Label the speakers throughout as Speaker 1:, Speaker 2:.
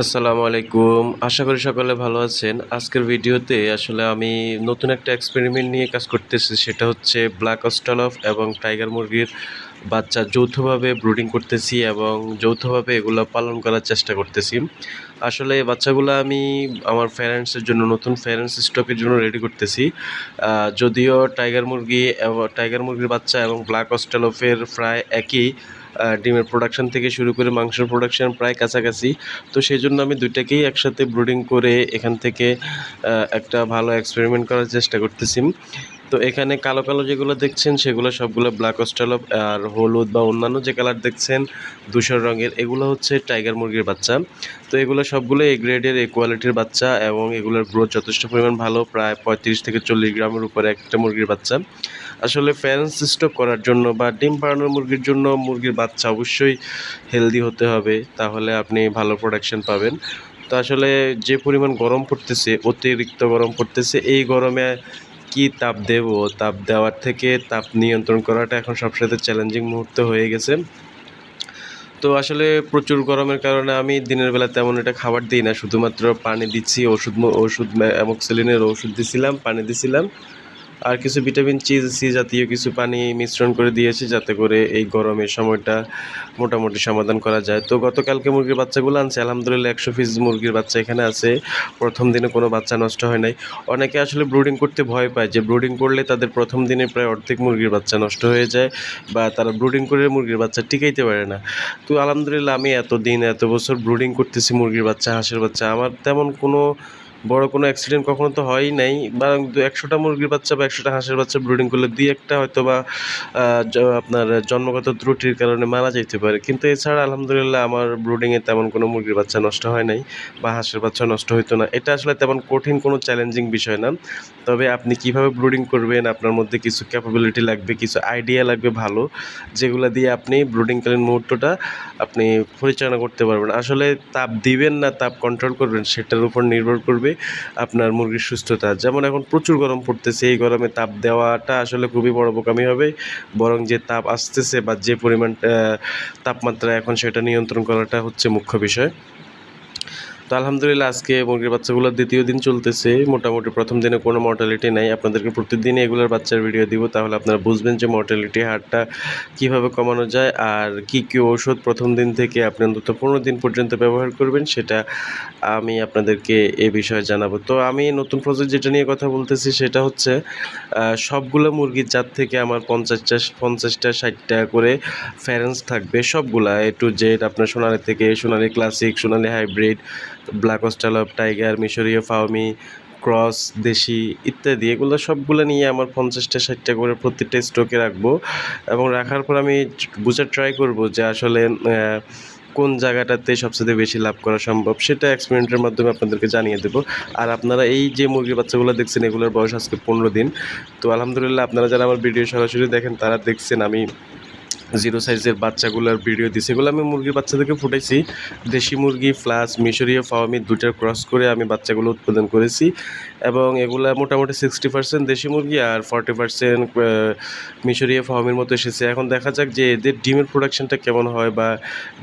Speaker 1: আসসালামু আলাইকুম। আশা করি সকলে ভালো আছেন। আজকের ভিডিওতে আসলে আমি নতুন একটা এক্সপেরিমেন্ট নিয়ে কাজ করতেছি। সেটা হচ্ছে ব্ল্যাক অস্ট্রালফ এবং টাইগার মুরগির বাচ্চা যৌথভাবে ব্রুডিং করতেছি এবং যৌথভাবে এগুলো পালন করার চেষ্টা করতেছি। আসলে এই বাচ্চাগুলো আমি আমার প্যারেন্টসের জন্য নতুন প্যারেন্টস স্টকের জন্য রেডি করতেছি। যদিও টাইগার মুরগির বাচ্চা এবং ব্ল্যাক অস্ট্রালফের প্রায় একই ডিমের প্রোডাকশন থেকে শুরু করে মাংসের প্রোডাকশন প্রায় কাছাকাছি। তো সেজন্য আমি দুইটাকেই একসাথে ব্রুডিং করে এখান থেকে একটা ভালো এক্সপেরিমেন্ট করার চেষ্টা করতেছি। তো এখানে কালো কালো যেগুলো দেখছেন সেগুলো সবগুলো ব্ল্যাক অস্ট্রালপ, আর হলুদ বা অন্যান্য যে কালার দেখছেন ধূসর রঙের এগুলো হচ্ছে টাইগার মুরগির বাচ্চা। তো এগুলো সবগুলো এ গ্রেডের এ কোয়ালিটির বাচ্চা এবং এগুলোর গ্রোথ যথেষ্ট পরিমাণ ভালো, প্রায় 35 থেকে 40 গ্রামের উপরে একটা মুরগির বাচ্চা। আসলে প্যারেন্টস স্টক করার জন্য বা ডিম পাড়ানোর মুরগির জন্য মুরগির বাচ্চা অবশ্যই হেলদি হতে হবে, তাহলে আপনি ভালো প্রোডাকশন পাবেন। তো আসলে যে পরিমাণ গরম পড়তেছে, অতিরিক্ত গরম পড়তেছে, এই গরমে কি তাপ দেব, তাপ দেওয়ার থেকে তাপ নিয়ন্ত্রণ করাটা এখন সবসাথে চ্যালেঞ্জিং মুহূর্ত হয়ে গেছে। তো আসলে প্রচুর গরমের কারণে আমি দিনের বেলা তেমন একটা খাবার দিই না, শুধুমাত্র পানি দিচ্ছি, ওষুধ অ্যামোক্সিলিনের ওষুধ দিছিলাম, পানি দিছিলাম, আর কিছু ভিটামিন সি জাতীয় কিছু পানি মিশ্রণ করে দিয়েছি, যাতে করে এই গরমের সময়টা মোটামুটি সমাধান করা যায়। তো গতকালকে মুরগির বাচ্চাগুলো আনছে, আলহামদুলিল্লাহ 100 পিস মুরগির বাচ্চা এখানে আছে। প্রথম দিনে কোনো বাচ্চা নষ্ট হয় নাই। অনেকে আসলে ব্রুডিং করতে ভয় পায় যে ব্রুডিং করলে তাদের প্রথম দিনে প্রায় অর্ধেক মুরগির বাচ্চা নষ্ট হয়ে যায়, বা তারা ব্রুডিং করে মুরগির বাচ্চা টিকাইতে পারে না। তো আলহামদুলিল্লাহ আমি এত বছর ব্রুডিং করতেছি মুরগির বাচ্চা, হাঁসের বাচ্চা, আমার তেমন কোনো বড় কোনো অ্যাক্সিডেন্ট কখনো তো হয়ই নাই। বরং 100টা মুরগির বাচ্চা বা 100টা হাঁসের বাচ্চা ব্রুডিং করলে 2-1টা হয়তোবা আপনার জন্মগত ত্রুটির কারণে মারা যাইতে পারে। কিন্তু এছাড়া আলহামদুলিল্লাহ আমার ব্রুডিংয়ে তেমন কোনো মুরগির বাচ্চা নষ্ট হয় নাই, বা হাঁসের বাচ্চা নষ্ট হইতো না। এটা আসলে তেমন কঠিন কোনো চ্যালেঞ্জিং বিষয় না। তবে আপনি কিভাবে ব্রুডিং করবেন, আপনার মধ্যে কিছু ক্যাপাবিলিটি লাগবে, কিছু আইডিয়া লাগবে ভালো, যেগুলো দিয়ে আপনি ব্রুডিংকালীন মুহূর্তটা আপনি পরিচালনা করতে পারবেন। আসলে তাপ দিবেন না তাপ কন্ট্রোল করবেন, সেটার উপর নির্ভর করবে আপনার মুরগির সুস্থতা। যেমন এখন প্রচুর গরম পড়তেছে, এই গরমে তাপ দেওয়াটা আসলে খুবই বড় বোকামি হবে। বরং যে তাপ আসতেছে বা যে পরিমাণ তাপমাত্রা এখন, সেটা নিয়ন্ত্রণ করাটা হচ্ছে মুখ্য বিষয়। তো আলহামদুলিল্লাহ আজকে মুরগির বাচ্চাগুলোর দ্বিতীয় দিন চলতেছে। মোটামুটি প্রথম দিনে কোনো মর্টালিটি নাই। আপনাদেরকে প্রতিদিনই এগুলোর বাচ্চার ভিডিও দিব, তাহলে আপনারা বুঝবেন যে মর্টালিটি হারটা কীভাবে কমানো যায়, আর কী কী ঔষধ প্রথম দিন থেকে আপনি অন্তত 15 দিন পর্যন্ত ব্যবহার করবেন, সেটা আমি আপনাদেরকে এ বিষয়ে জানাবো। তো আমি নতুন প্রজেক্ট যেটা নিয়ে কথা বলতেছি সেটা হচ্ছে সবগুলো মুরগির জাত থেকে আমার 50টা 60টা করে ফ্যারেন্স থাকবে, সবগুলা A to Z। আপনার সোনালি থেকে সোনালি ক্লাসিক, সোনালি হাইব্রিড, ব্ল্যাক অস্ট্রালপ, টাইগার, মিশরীয় ফাউমি, ক্রস, দেশি ইত্যাদি, এগুলো সবগুলো নিয়ে আমার 50টা 60টা করে প্রত্যেকটা স্টকে রাখবো। এবং রাখার পর আমি বোঝার ট্রাই করব যে আসলে কোন জায়গাটাতে সবচেয়ে বেশি লাভ করা সম্ভব, সেটা এক্সপেরিমেন্টের মাধ্যমে আপনাদেরকে জানিয়ে দেবো। আর আপনারা এই যে মুরগির বাচ্চাগুলো দেখছেন, এগুলোর বয়স আজকে 15 দিন। তো আলহামদুলিল্লাহ আপনারা যারা আমার ভিডিও সরাসরি দেখেন তারা দেখছেন আমি জিরো সাইজের বাচ্চাগুলোর ভিডিও দিছি। এগুলো আমি মুরগির বাচ্চা থেকে ফুটাইছি। দেশি মুরগি প্লাস মিশরীয় ফার্মি দুটার ক্রস করে আমি বাচ্চাগুলো উৎপাদন করেছি, এবং এগুলা মোটামুটি 60% দেশি মুরগি আর 40% মিশরীয় ফার্মির মতো এসেছে। এখন দেখা যাক যে এদের ডিমের প্রোডাকশনটা কেমন হয়, বা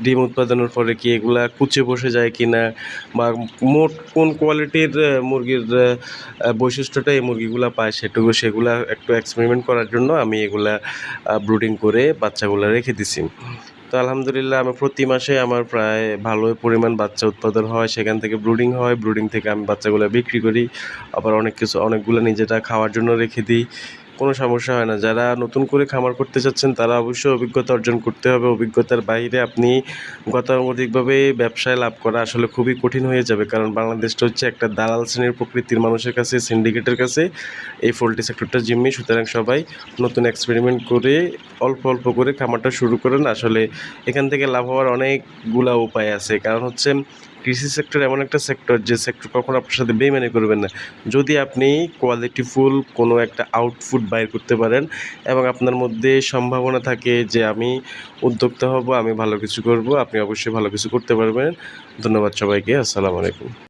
Speaker 1: ডিম উৎপাদনের পরে কি এগুলা কুচে বসে যায় কি না, বা মোট কোন কোয়ালিটির মুরগির বৈশিষ্ট্যটা এই মুরগিগুলা পায়, সেগুলা একটু এক্সপেরিমেন্ট করার জন্য আমি এগুলা ব্রুডিং করে বাচ্চাগুলো রেখে দিছি। তো আলহামদুলিল্লাহ আমি প্রতি মাসে আমার প্রায় ভালো পরিমাণ বাচ্চা উৎপাদন হয়, সেখান থেকে ব্রুডিং হয়, ব্রুডিং থেকে আমি বাচ্চাগুলো বিক্রি করি, আবার অনেকগুলো নিজেটা খাওয়ার জন্য রেখে দিই। কোনো সমস্যা হয় না। যারা নতুন করে খামার করতে চাচ্ছেন তারা অবশ্যই অভিজ্ঞতা অর্জন করতে হবে। অভিজ্ঞতার বাইরে আপনি গতানুগতিকভাবে ব্যবসায় লাভ করা আসলে খুবই কঠিন হয়ে যাবে, কারণ বাংলাদেশটা হচ্ছে একটা দালাল শ্রেণীর প্রকৃতির মানুষের কাছে, সিন্ডিকেটের কাছে এই পোল্ট্রি সেক্টরটা জিম্মি। সুতরাং সবাই নতুন এক্সপেরিমেন্ট করে অল্প অল্প করে খামারটা শুরু করেন। আসলে এখান থেকে লাভ হওয়ার অনেকগুলা উপায় আছে, কারণ হচ্ছে কৃষি সেক্টর এমন একটা সেক্টর, যে সেক্টর কখনো আপনার সাথে বেইমানি করবেন না। যদি আপনি কোয়ালিটিফুল কোনো একটা আউটপুট বাইর করতে পারেন এবং আপনার মধ্যে সম্ভাবনা থাকে যে আমি উদ্যোক্তা হব, আমি ভালো কিছু করব, আপনি অবশ্যই ভালো কিছু করতে পারবেন। ধন্যবাদ সবাইকে। আসসালামু আলাইকুম।